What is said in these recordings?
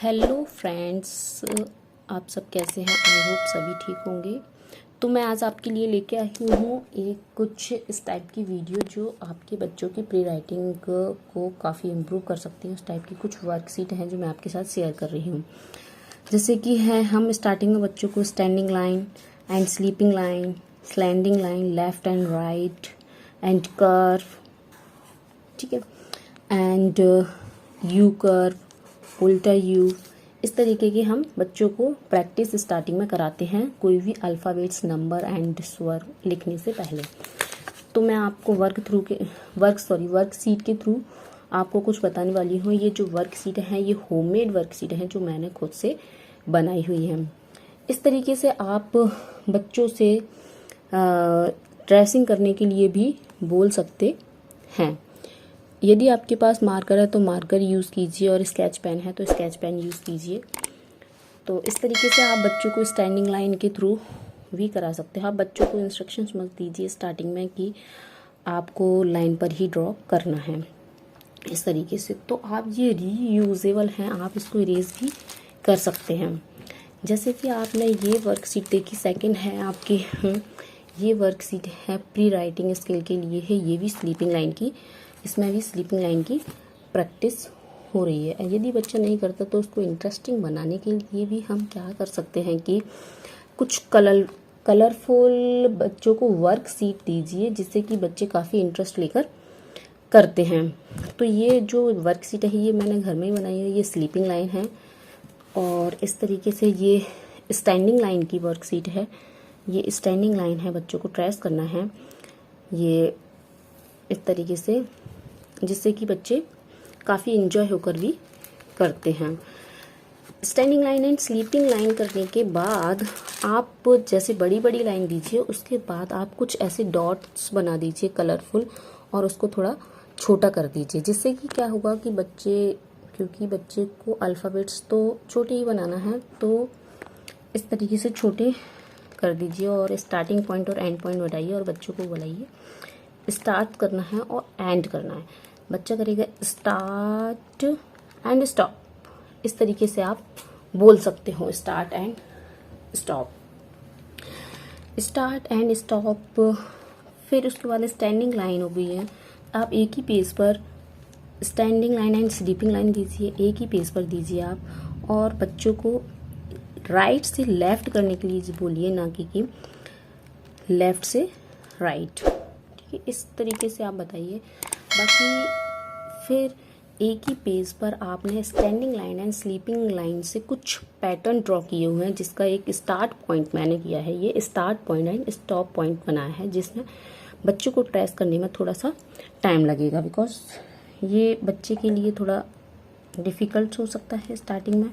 Hello friends, आप सब कैसे हैं? आई होप सभी ठीक होंगे। तो मैं आज आपके लिए लेके आई हूँ एक कुछ इस टाइप की वीडियो जो आपके बच्चों की प्री राइटिंग को काफ़ी इम्प्रूव कर सकती है। उस टाइप की कुछ वर्कशीट हैं जो मैं आपके साथ शेयर कर रही हूँ। जैसे कि है, हम स्टार्टिंग में बच्चों को standing line and sleeping line, slanting line, left and right and curve, ठीक है, एंड यू कर्व, उल्टा यू, इस तरीके के हम बच्चों को प्रैक्टिस स्टार्टिंग में कराते हैं कोई भी अल्फ़ाबेट्स, नंबर एंड स्वर लिखने से पहले। तो मैं आपको वर्कशीट के थ्रू आपको कुछ बताने वाली हूँ। ये जो वर्कशीट हैं ये होममेड वर्कशीट हैं जो मैंने खुद से बनाई हुई हैं। इस तरीके से आप बच्चों से ट्रेसिंग करने के लिए भी बोल सकते हैं। यदि आपके पास मार्कर है तो मार्कर यूज़ कीजिए और स्केच पेन है तो स्केच पेन यूज़ कीजिए। तो इस तरीके से आप बच्चों को स्टैंडिंग लाइन के थ्रू भी करा सकते हैं। आप बच्चों को इंस्ट्रक्शंस मत दीजिए स्टार्टिंग में कि आपको लाइन पर ही ड्रॉ करना है, इस तरीके से। तो आप ये रीयूजेबल हैं, आप इसको इरेज भी कर सकते हैं। जैसे कि आपने ये वर्कशीट देखी, सेकंड है आपकी ये वर्कशीट है प्री राइटिंग स्किल के लिए है। ये भी स्लीपिंग लाइन की, इसमें भी स्लीपिंग लाइन की प्रैक्टिस हो रही है। यदि बच्चा नहीं करता तो उसको इंटरेस्टिंग बनाने के लिए भी हम क्या कर सकते हैं कि कुछ कलरफुल बच्चों को वर्कशीट दीजिए जिससे कि बच्चे काफ़ी इंटरेस्ट लेकर करते हैं। तो ये जो वर्कशीट है ये मैंने घर में ही बनाई है। ये स्लीपिंग लाइन है और इस तरीके से ये स्टैंडिंग लाइन की वर्कशीट है। ये स्टैंडिंग लाइन है, बच्चों को ट्रेस करना है ये इस तरीके से, जिससे कि बच्चे काफ़ी इंजॉय होकर भी करते हैं। Standing line and sleeping line करने के बाद आप जैसे बड़ी बड़ी लाइन दीजिए, उसके बाद आप कुछ ऐसे डॉट्स बना दीजिए कलरफुल और उसको थोड़ा छोटा कर दीजिए, जिससे कि क्या होगा कि क्योंकि बच्चे को अल्फ़ाबेट्स तो छोटे ही बनाना है, तो इस तरीके से छोटे कर दीजिए और स्टार्टिंग पॉइंट और एंड पॉइंट बताइए और बच्चों को बुलाइए। स्टार्ट करना है और एंड करना है। बच्चा करेगा स्टार्ट एंड स्टॉप, इस तरीके से आप बोल सकते हो start and stop, start and stop. फिर उसके बाद स्टैंडिंग लाइन हो गई है। आप एक ही पेज पर standing line and sleeping line दीजिए, एक ही पेज पर दीजिए आप, और बच्चों को राइट से लेफ्ट करने के लिए बोलिए, ना कि लेफ्ट से राइट, ठीक है। इस तरीके से आप बताइए। बाकी फिर एक ही पेज पर आपने standing line and sleeping line से कुछ पैटर्न ड्रॉ किए हुए हैं, जिसका एक स्टार्ट पॉइंट मैंने किया है। ये start point and stop point बनाया है, जिसमें बच्चों को ट्रेस करने में थोड़ा सा टाइम लगेगा, बिकॉज ये बच्चे के लिए थोड़ा डिफ़िकल्ट हो सकता है स्टार्टिंग में।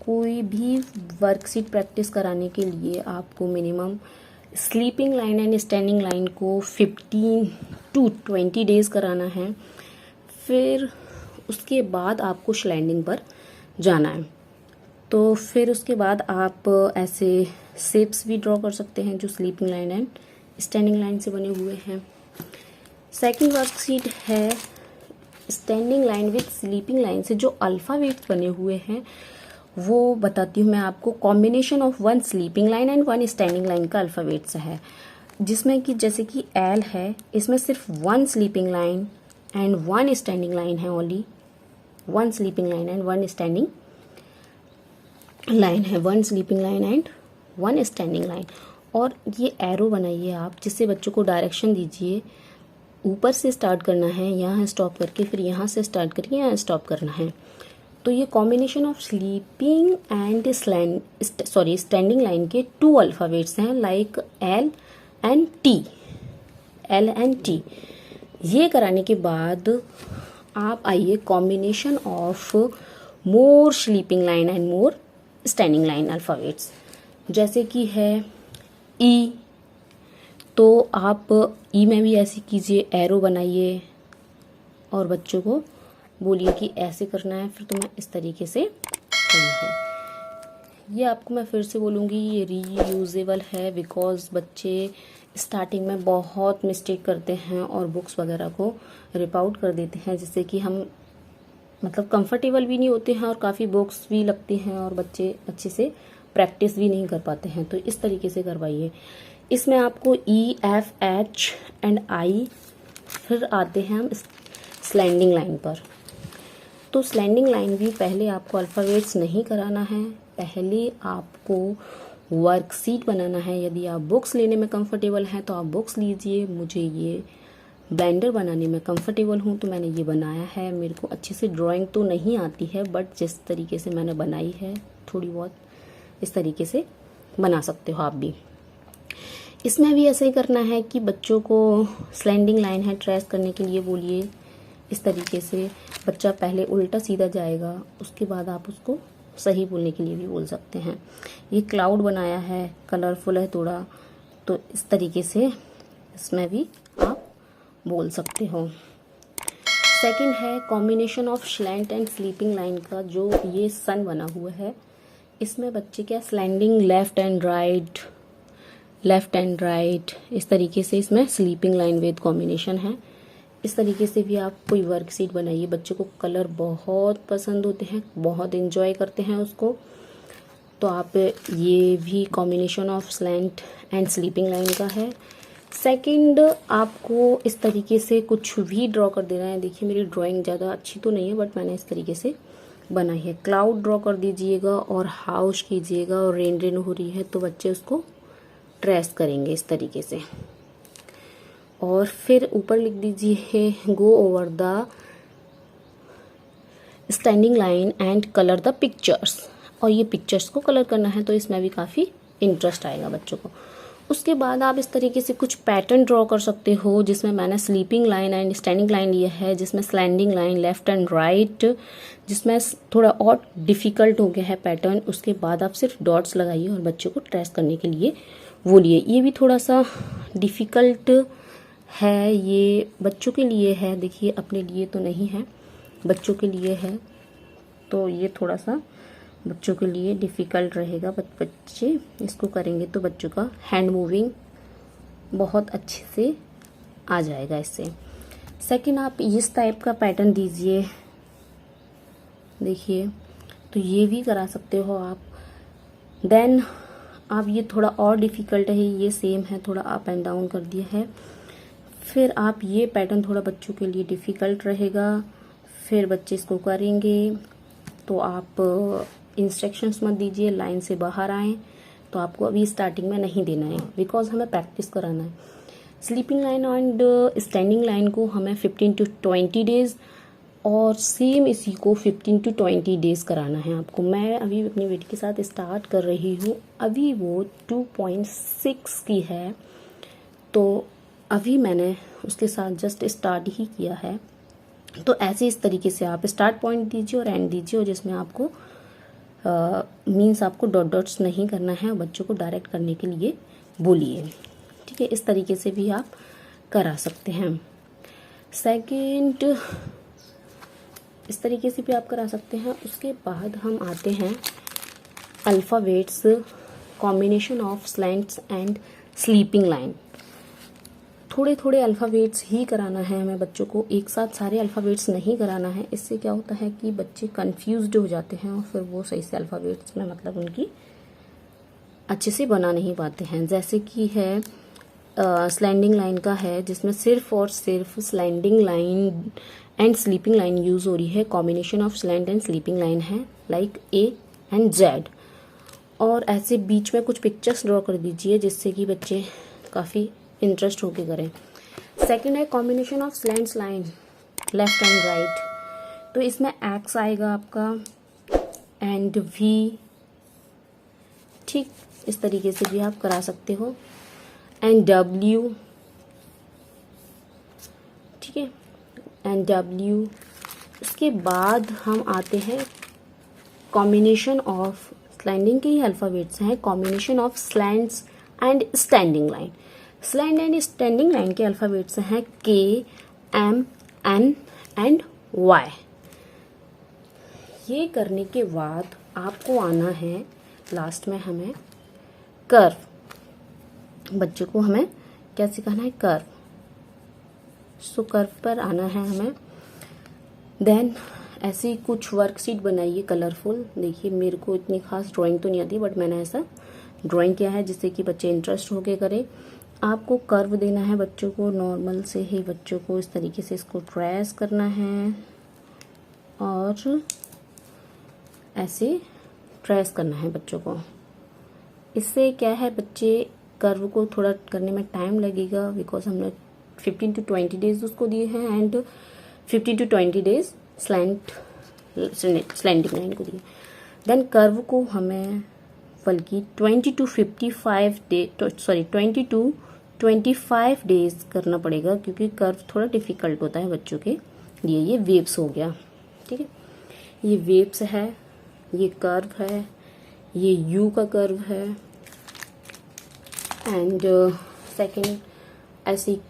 कोई भी वर्कशीट प्रैक्टिस कराने के लिए आपको minimum sleeping line and standing line को 15 to 20 डेज कराना है। फिर उसके बाद आपको स्लैंडिंग पर जाना है। तो फिर उसके बाद आप ऐसे शेप्स भी ड्रॉ कर सकते हैं जो sleeping line and standing line से बने हुए हैं। सेकंड वर्कशीट है standing line with sleeping line से जो अल्फ़ाबेट्स बने हुए हैं वो बताती हूँ मैं आपको। Combination of 1 sleeping line and 1 standing line का अल्फ़ाबेट्स है, जिसमें कि जैसे कि एल है, इसमें सिर्फ 1 sleeping line and 1 standing line है। Only 1 sleeping line and 1 standing line है, 1 sleeping line and 1 standing line. और ये एरो बनाइए आप, जिससे बच्चों को डायरेक्शन दीजिए। ऊपर से स्टार्ट करना है, यहाँ स्टॉप करके, फिर यहाँ से स्टार्ट करके यहाँ स्टॉप करना है। तो ये combination of sleeping and standing line के 2 अल्फ़ाबेट्स हैं, लाइक एल एंड टी। ये कराने के बाद आप आइए combination of more sleeping line and more standing line alphabets, जैसे कि है ई। तो आप ई में भी ऐसे कीजिए, एरो बनाइए और बच्चों को बोलिए कि ऐसे करना है, फिर तुम्हें इस तरीके से करना है। ये आपको मैं फिर से बोलूँगी, ये रीयूजेबल है, बिकॉज बच्चे स्टार्टिंग में बहुत मिस्टेक करते हैं और बुक्स वगैरह को रिप आउट कर देते हैं, जिससे कि हम मतलब कंफर्टेबल भी नहीं होते हैं और काफ़ी बॉक्स भी लगते हैं और बच्चे अच्छे से प्रैक्टिस भी नहीं कर पाते हैं। तो इस तरीके से करवाइए। इसमें आपको ई, एफ, एच एंड आई, फिर आते हैं हम स्लैंडिंग लाइन पर। तो स्लैंडिंग लाइन भी पहले आपको अल्फ़ाबेट्स नहीं कराना है, पहले आपको वर्कशीट बनाना है। यदि आप बुक्स लेने में कंफर्टेबल हैं तो आप बुक्स लीजिए। मुझे ये ब्लेंडर बनाने में कंफर्टेबल हूँ तो मैंने ये बनाया है। मेरे को अच्छे से ड्राइंग तो नहीं आती है, बट जिस तरीके से मैंने बनाई है थोड़ी बहुत, इस तरीके से बना सकते हो आप भी। इसमें भी ऐसा ही करना है कि बच्चों को स्लैंडिंग लाइन है ट्रेस करने के लिए बोलिए। इस तरीके से बच्चा पहले उल्टा सीधा जाएगा, उसके बाद आप उसको सही बोलने के लिए भी बोल सकते हैं। ये क्लाउड बनाया है, कलरफुल है थोड़ा, तो इस तरीके से इसमें भी आप बोल सकते हो। सेकंड है combination of slant and sleeping line का, जो ये सन बना हुआ है। इसमें बच्चे क्या slanting left and right, left and right, इस तरीके से इसमें स्लीपिंग लाइन विद कॉम्बिनेशन है। इस तरीके से भी आप कोई वर्कशीट बनाइए। बच्चों को कलर बहुत पसंद होते हैं, बहुत एंजॉय करते हैं उसको। तो आप ये भी combination of slant and sleeping line का है। सेकंड, आपको इस तरीके से कुछ भी ड्रॉ कर देना है। देखिए मेरी ड्राइंग ज़्यादा अच्छी तो नहीं है, बट मैंने इस तरीके से बनाई है। क्लाउड ड्रॉ कर दीजिएगा और हाउस कीजिएगा, और रेन हो रही है तो बच्चे उसको ट्रेस करेंगे इस तरीके से। और फिर ऊपर लिख दीजिए go over the standing line and colour the pictures. और ये पिक्चर्स को कलर करना है, तो इसमें भी काफ़ी इंटरेस्ट आएगा बच्चों को। उसके बाद आप इस तरीके से कुछ पैटर्न ड्रॉ कर सकते हो, जिसमें मैंने sleeping line and standing line लिया है, जिसमें slanting line left and right, जिसमें थोड़ा और डिफ़िकल्ट हो गया है पैटर्न। उसके बाद आप सिर्फ डॉट्स लगाइए और बच्चों को ट्रेस करने के लिए बोलिए। ये भी थोड़ा सा डिफ़िकल्ट है, ये बच्चों के लिए है। देखिए अपने लिए तो नहीं है, बच्चों के लिए है, तो ये थोड़ा सा बच्चों के लिए डिफ़िकल्ट रहेगा। बच्चे इसको करेंगे तो बच्चों का हैंड मूविंग बहुत अच्छे से आ जाएगा इससे। सेकंड, आप इस टाइप का पैटर्न दीजिए। देखिए तो ये भी करा सकते हो आप। देन आप ये थोड़ा और डिफ़िकल्ट है, ये सेम है, थोड़ा अप एंड डाउन कर दिया है। फिर आप ये पैटर्न थोड़ा बच्चों के लिए डिफ़िकल्ट रहेगा, फिर बच्चे इसको करेंगे। तो आप इंस्ट्रक्शंस मत दीजिए, लाइन से बाहर आएँ। तो आपको अभी स्टार्टिंग में नहीं देना है, बिकॉज हमें प्रैक्टिस कराना है। Sleeping line and standing line को हमें 15 to 20 डेज़, और सेम इसी को 15 to 20 डेज़ कराना है आपको। मैं अभी अपनी बेटी के साथ स्टार्ट कर रही हूँ, अभी वो 2.6 की है, तो अभी मैंने उसके साथ जस्ट स्टार्ट ही किया है। तो ऐसे इस तरीके से आप स्टार्ट पॉइंट दीजिए और एंड दीजिए, और जिसमें आपको मीन्स आपको डॉट डॉट्स नहीं करना है, बच्चों को डायरेक्ट करने के लिए बोलिए। ठीक है, इस तरीके से भी आप करा सकते हैं। सेकंड, इस तरीके से भी आप करा सकते हैं। उसके बाद हम आते हैं alphabets, combination of slants and sleeping line. थोड़े थोड़े अल्फ़ाबेट्स ही कराना है हमें बच्चों को, एक साथ सारे अल्फ़ाबेट्स नहीं कराना है। इससे क्या होता है कि बच्चे कंफ्यूज्ड हो जाते हैं और फिर वो सही से अल्फ़ाबेट्स में मतलब उनकी अच्छे से बना नहीं पाते हैं। जैसे कि है स्लैंडिंग लाइन का है, जिसमें सिर्फ और सिर्फ slanting line and sleeping line use हो रही है। Combination of स्लैंड and sleeping line है, लाइक ए एंड जेड। और ऐसे बीच में कुछ पिक्चर्स ड्रॉ कर दीजिए, जिससे कि बच्चे काफ़ी इंटरेस्ट होके करें। सेकंड है combination of slants line left and right. तो इसमें एक्स आएगा आपका एंड वी। ठीक, इस तरीके से भी आप करा सकते हो, एंड डब्ल्यू। ठीक है, एंड डब्ल्यू। इसके बाद हम आते हैं कॉम्बिनेशन ऑफ स्लैंडिंग के ही अल्फ़ाबेट्स हैं, combination of slants and standing line. Slant and standing line के अल्फ़ाबेट्स हैं के, एम, एन एंड वाई। ये करने के बाद आपको आना है लास्ट में हमें कर्व। बच्चों को हमें क्या सिखाना है? कर्व। सो कर्व पर आना है हमें। देन ऐसी कुछ वर्कशीट बनाइए कलरफुल। देखिए मेरे को इतनी खास ड्राइंग तो नहीं आती, बट मैंने ऐसा ड्राइंग किया है जिससे कि बच्चे इंटरेस्ट होके करें। आपको कर्व देना है बच्चों को, नॉर्मल से ही बच्चों को इस तरीके से इसको ट्रेस करना है और ऐसे ट्रेस करना है बच्चों को। इससे क्या है, बच्चे कर्व को थोड़ा करने में टाइम लगेगा, बिकॉज हमने 15 to 20 डेज उसको दिए हैं and 15 to 20 days slanting line को दिए। देन कर्व को हमें बल्कि 20 to 25 डेज करना पड़ेगा, क्योंकि कर्व थोड़ा डिफिकल्ट होता है बच्चों के लिए। ये वेव्स हो गया, ठीक है, ये वेव्स है, ये कर्व है, ये यू का कर्व है एंड सेकंड ऐसी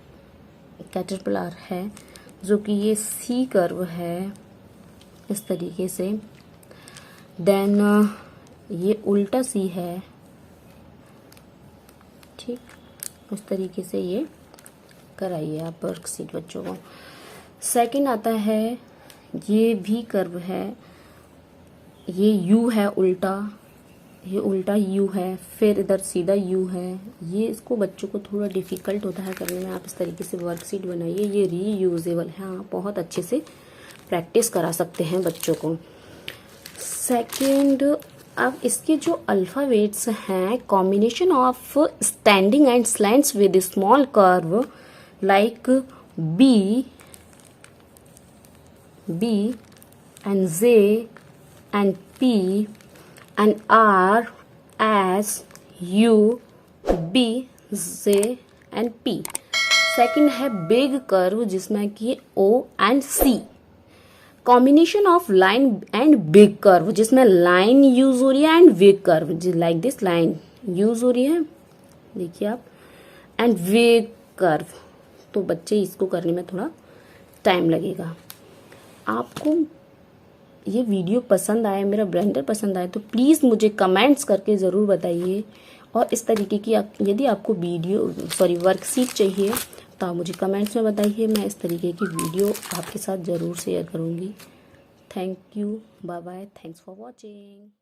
कैटरपिलर है जो कि ये सी कर्व है इस तरीके से। देन ये उल्टा सी है, ठीक, उस तरीके से ये कराइए आप वर्कशीट बच्चों को। सेकंड आता है, ये भी कर्व है, ये यू है उल्टा, ये उल्टा यू है, फिर इधर सीधा यू है। ये इसको बच्चों को थोड़ा डिफिकल्ट होता है करने में। आप इस तरीके से वर्कशीट बनाइए, ये रीयूजेबल है, आप बहुत अच्छे से प्रैक्टिस करा सकते हैं बच्चों को। सेकंड, अब इसके जो अल्फाबेट्स हैं, combination of standing and slants with small curve like B and J and P and R, S, U, B, Z and P। Second है बिग कर्व जिसमें कि O and C। Combination of line and big curve जिसमें line use हो रही है and big curve, like this line use हो रही है, देखिए आप, एंड बिग कर्व। तो बच्चे इसको करने में थोड़ा टाइम लगेगा। आपको ये वीडियो पसंद आया, मेरा ब्लेंडर पसंद आया, तो प्लीज़ मुझे कमेंट्स करके ज़रूर बताइए। और इस तरीके की यदि आपको वर्कशीट चाहिए तो आप मुझे कमेंट्स में बताइए, मैं इस तरीके की वीडियो आपके साथ ज़रूर शेयर करूँगी। Thank you, bye bye, thanks for watching.